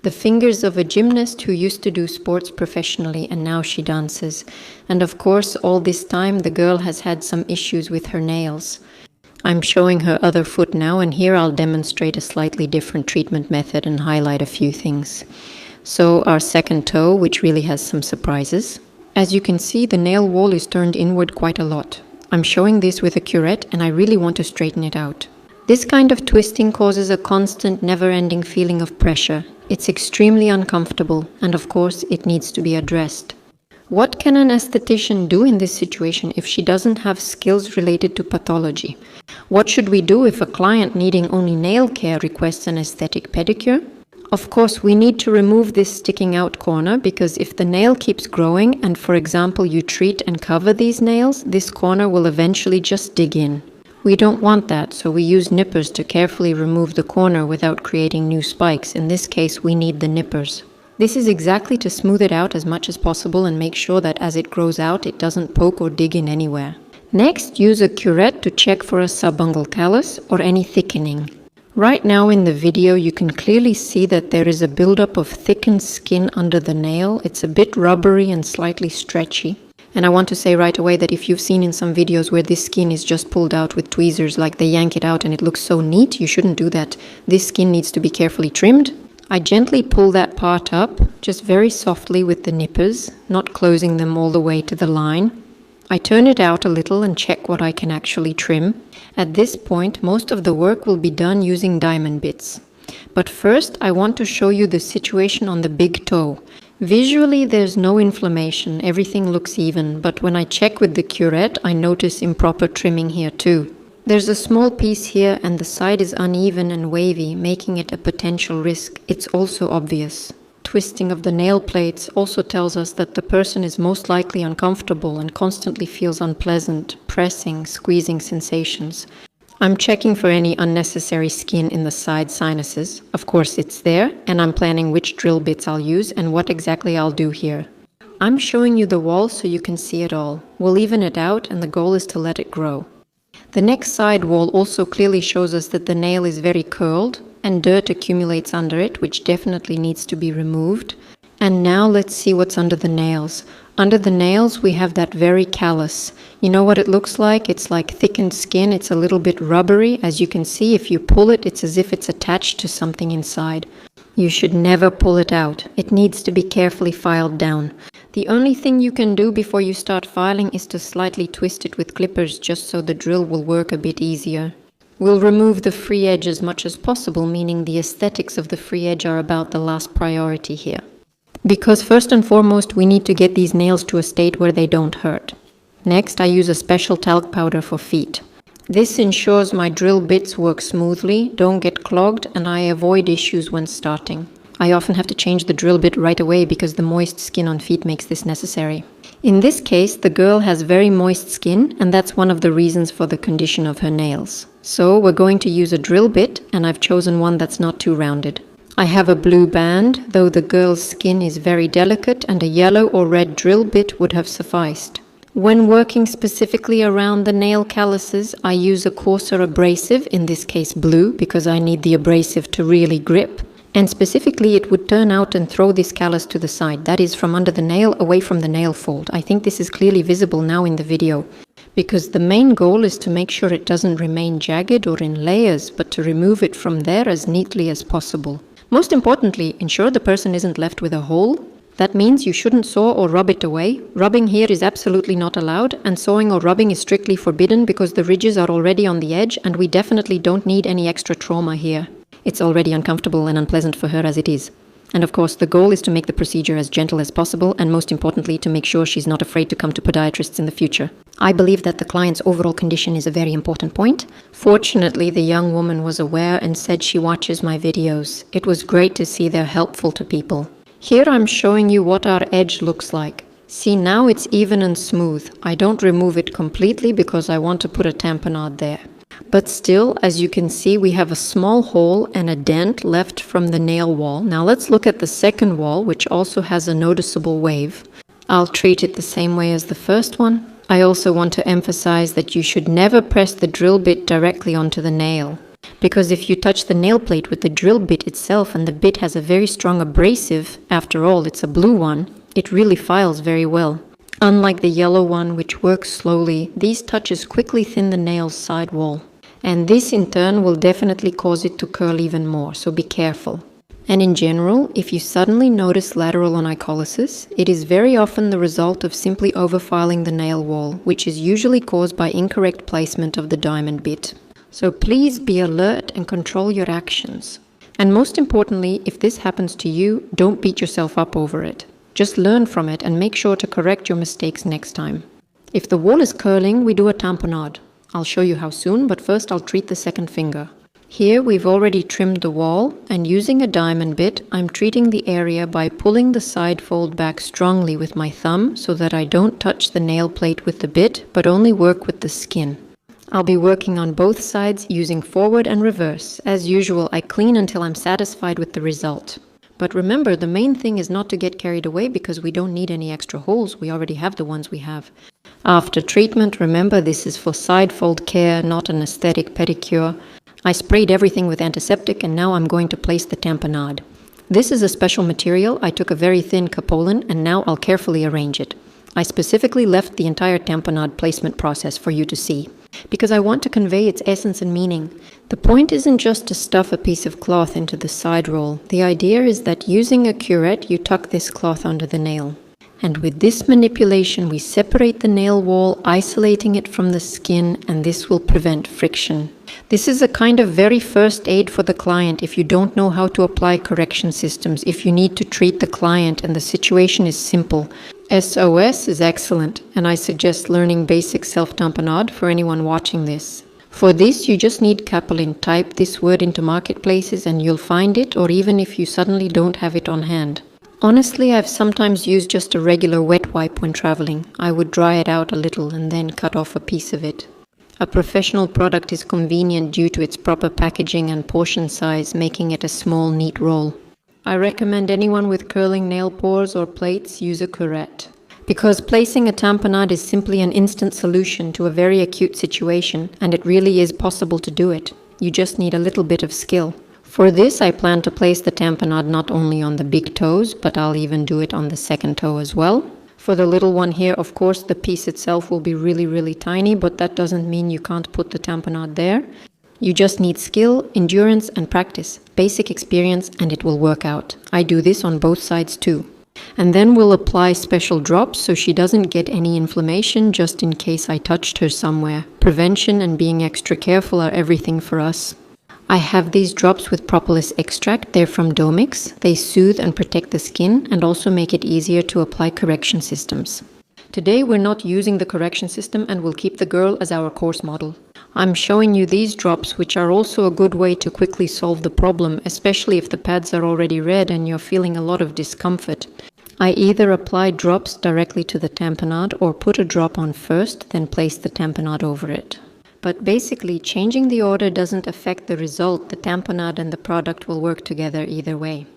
The fingers of a gymnast who used to do sports professionally and now she dances. And of course, all this time the girl has had some issues with her nails. I'm showing her other foot now, and here I'll demonstrate a slightly different treatment method and highlight a few things. So our second toe, which really has some surprises. As you can see, the nail wall is turned inward quite a lot. I'm showing this with a curette and I really want to straighten it out. This kind of twisting causes a constant, never-ending feeling of pressure. It's extremely uncomfortable, and of course, it needs to be addressed. What can an esthetician do in this situation if she doesn't have skills related to pathology? What should we do if a client needing only nail care requests an aesthetic pedicure? Of course, we need to remove this sticking out corner, because if the nail keeps growing and, for example, you treat and cover these nails, this corner will eventually just dig in. We don't want that, so we use nippers to carefully remove the corner without creating new spikes. In this case, we need the nippers. This is exactly to smooth it out as much as possible and make sure that as it grows out, it doesn't poke or dig in anywhere. Next, use a curette to check for a subungual callus or any thickening. Right now in the video, you can clearly see that there is a buildup of thickened skin under the nail. It's a bit rubbery and slightly stretchy. And I want to say right away that if you've seen in some videos where this skin is just pulled out with tweezers, like they yank it out and it looks so neat, you shouldn't do that. This skin needs to be carefully trimmed. I gently pull that part up, just very softly with the nippers, not closing them all the way to the line. I turn it out a little and check what I can actually trim. At this point, most of the work will be done using diamond bits. But first, I want to show you the situation on the big toe. Visually, there's no inflammation, everything looks even, but when I check with the curette, I notice improper trimming here too. There's a small piece here and the side is uneven and wavy, making it a potential risk. It's also obvious. Twisting of the nail plates also tells us that the person is most likely uncomfortable and constantly feels unpleasant, pressing, squeezing sensations. I'm checking for any unnecessary skin in the side sinuses. Of course it's there, and I'm planning which drill bits I'll use and what exactly I'll do here. I'm showing you the wall so you can see it all. We'll even it out, and the goal is to let it grow. The next side wall also clearly shows us that the nail is very curled and dirt accumulates under it, which definitely needs to be removed. And now let's see what's under the nails. Under the nails we have that very callus. You know what it looks like? It's like thickened skin. It's a little bit rubbery. As you can see, if you pull it, it's as if it's attached to something inside. You should never pull it out. It needs to be carefully filed down. The only thing you can do before you start filing is to slightly twist it with clippers, just so the drill will work a bit easier. We'll remove the free edge as much as possible, meaning the aesthetics of the free edge are about the last priority here. Because first and foremost, we need to get these nails to a state where they don't hurt. Next, I use a special talc powder for feet. This ensures my drill bits work smoothly, don't get clogged, and I avoid issues when starting. I often have to change the drill bit right away because the moist skin on feet makes this necessary. In this case, the girl has very moist skin, and that's one of the reasons for the condition of her nails. So we're going to use a drill bit, and I've chosen one that's not too rounded. I have a blue band, though the girl's skin is very delicate, and a yellow or red drill bit would have sufficed. When working specifically around the nail calluses, I use a coarser abrasive, in this case blue, because I need the abrasive to really grip. And specifically, it would turn out and throw this callus to the side, that is, from under the nail, away from the nail fold. I think this is clearly visible now in the video, because the main goal is to make sure it doesn't remain jagged or in layers, but to remove it from there as neatly as possible. Most importantly, ensure the person isn't left with a hole. That means you shouldn't saw or rub it away. Rubbing here is absolutely not allowed, and sawing or rubbing is strictly forbidden because the ridges are already on the edge and we definitely don't need any extra trauma here. It's already uncomfortable and unpleasant for her as it is. And of course, the goal is to make the procedure as gentle as possible, and most importantly, to make sure she's not afraid to come to podiatrists in the future. I believe that the client's overall condition is a very important point. Fortunately, the young woman was aware and said she watches my videos. It was great to see they're helpful to people. Here I'm showing you what our edge looks like. See, now it's even and smooth. I don't remove it completely because I want to put a tamponade there. But still, as you can see, we have a small hole and a dent left from the nail wall. Now let's look at the second wall, which also has a noticeable wave. I'll treat it the same way as the first one. I also want to emphasize that you should never press the drill bit directly onto the nail. Because if you touch the nail plate with the drill bit itself and the bit has a very strong abrasive, after all it's a blue one, it really files very well. Unlike the yellow one, which works slowly, these touches quickly thin the nail's side wall. And this in turn will definitely cause it to curl even more, so be careful. And in general, if you suddenly notice lateral onycholysis, it is very often the result of simply overfiling the nail wall, which is usually caused by incorrect placement of the diamond bit. So please be alert and control your actions. And most importantly, if this happens to you, don't beat yourself up over it. Just learn from it and make sure to correct your mistakes next time. If the wall is curling, we do a tamponade. I'll show you how soon, but first I'll treat the second finger. Here we've already trimmed the wall, and using a diamond bit, I'm treating the area by pulling the side fold back strongly with my thumb so that I don't touch the nail plate with the bit, but only work with the skin. I'll be working on both sides using forward and reverse. As usual, I clean until I'm satisfied with the result. But remember, the main thing is not to get carried away because we don't need any extra holes. We already have the ones we have. After treatment, remember this is for side fold care, not an aesthetic pedicure. I sprayed everything with antiseptic and now I'm going to place the tamponade. This is a special material. I took a very thin capolin and now I'll carefully arrange it. I specifically left the entire tamponade placement process for you to see, because I want to convey its essence and meaning. The point isn't just to stuff a piece of cloth into the side roll. The idea is that using a curette, you tuck this cloth under the nail. And with this manipulation, we separate the nail wall, isolating it from the skin, and this will prevent friction. This is a kind of very first aid for the client if you don't know how to apply correction systems, if you need to treat the client and the situation is simple. SOS is excellent, and I suggest learning basic self-tamponade for anyone watching this. For this, you just need capolin. Type this word into marketplaces and you'll find it, or even if you suddenly don't have it on hand. Honestly, I've sometimes used just a regular wet wipe when traveling. I would dry it out a little and then cut off a piece of it. A professional product is convenient due to its proper packaging and portion size, making it a small, neat roll. I recommend anyone with curling nail pores or plates use a curette. Because placing a tamponade is simply an instant solution to a very acute situation, and it really is possible to do it. You just need a little bit of skill. For this, I plan to place the tamponade not only on the big toes, but I'll even do it on the second toe as well. For the little one here, of course, the piece itself will be really tiny, but that doesn't mean you can't put the tamponade there. You just need skill, endurance, and practice, basic experience, and it will work out. I do this on both sides too. And then we'll apply special drops so she doesn't get any inflammation just in case I touched her somewhere. Prevention and being extra careful are everything for us. I have these drops with propolis extract. They're from Domix. They soothe and protect the skin and also make it easier to apply correction systems. Today we're not using the correction system and we'll keep the girl as our course model. I'm showing you these drops, which are also a good way to quickly solve the problem, especially if the pads are already red and you're feeling a lot of discomfort. I either apply drops directly to the tamponade or put a drop on first, then place the tamponade over it. But basically, changing the order doesn't affect the result. The tamponade and the product will work together either way.